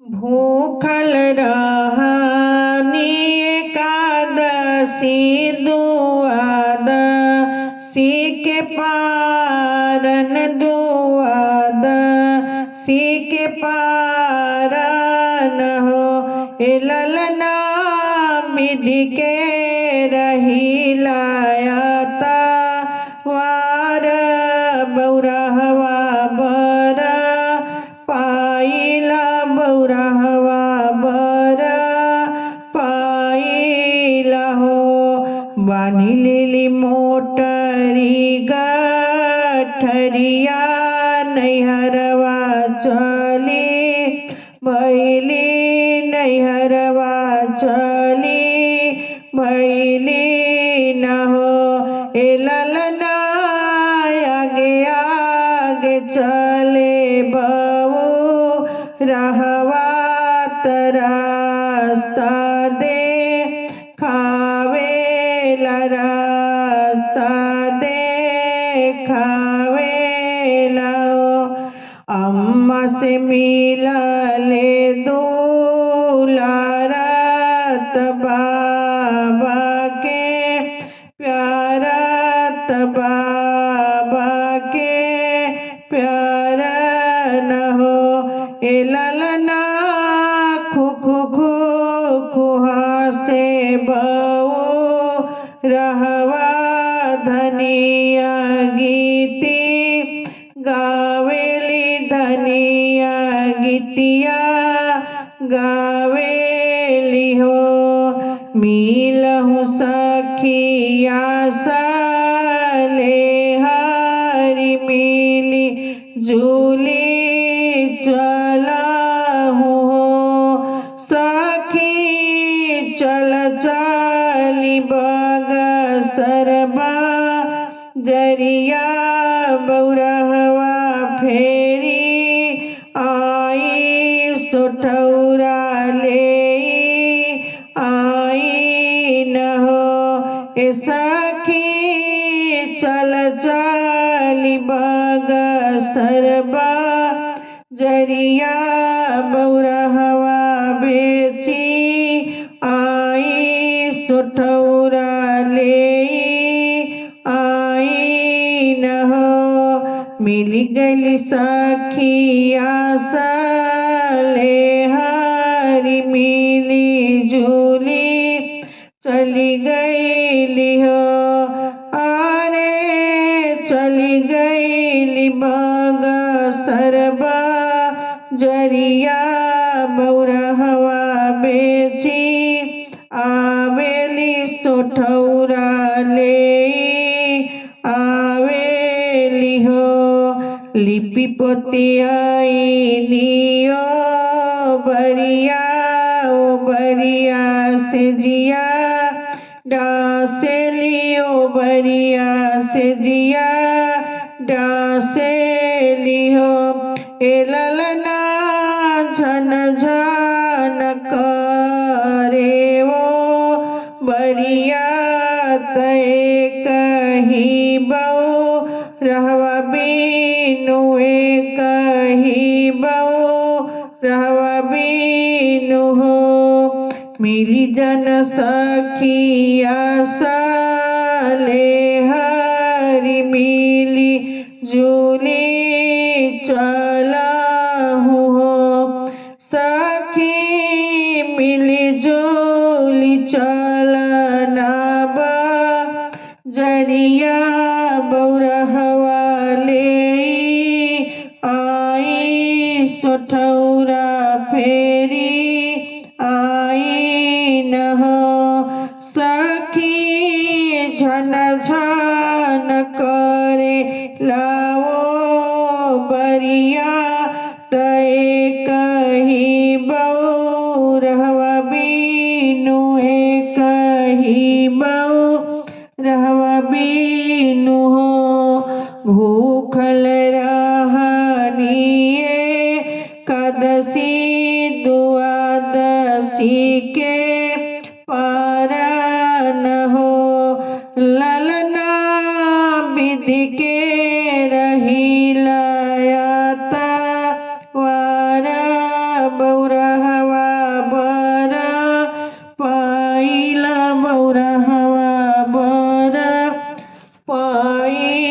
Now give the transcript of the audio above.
भूखल रहनी एकादशी दुआदशी के पारन दुआदशी के पारन हो ए ललना विधि के रही लायता वार बौरहवा बर पाइला बौरहवा बर पाइला हो बानी लेली मोटरी गठरिया नैहरवा चली भैली नैहरवा चली भैली न हो ए ललना आगे आगे चले बहू रहवा रास्ता दे खावेला रास्ता दे खावेला अम्मा से मिलले दुलारत बाबा के प्यारत बाबा के प्यार न हो ए ललना खुहा से बहू रहवा धनिया गीती गावेली धनिया गीतिया गावेली हो मिलहु सखिया साले हरी मिली झूली चलहु हो सखी चल चली बगसरबा जरिया बौरहवा फेरी आई सोठौरा ले आई न हो ए सखी चल चली बगसरबा जरिया बौरहवा बेची आई सोठौरा ले आई न हो मिली गली सखिया साले हरी मिली झूली चली गईली हो अरे चली गईली बगसरबा जरिया बौरहवा बेची आवेली सोठौरा ले आवेली हो लिपि पोती आईनी ओ बरिया से जिया डासेली ओ बरिया से जिया डासेली हो ए ललना झन झन करे वो बरिया तय कही बऊ रहवा बीनु कही बऊ रहवा बीनु हो मिली जन सखिया साले हरी मिली झूली चलहु हो सखी मिली झूली चलना बा जरिया बौरहवा ले आई सोठौरा फेरी आई न हो सखी झन झन करे लाओ बरिया तय कही बऊ रहवा बीनु कही बऊ रहवा बीनु हो भूखल रहनी एकादशी दुआदशी के पारन हो ललना विधि के रही लायता वारा बौरा आई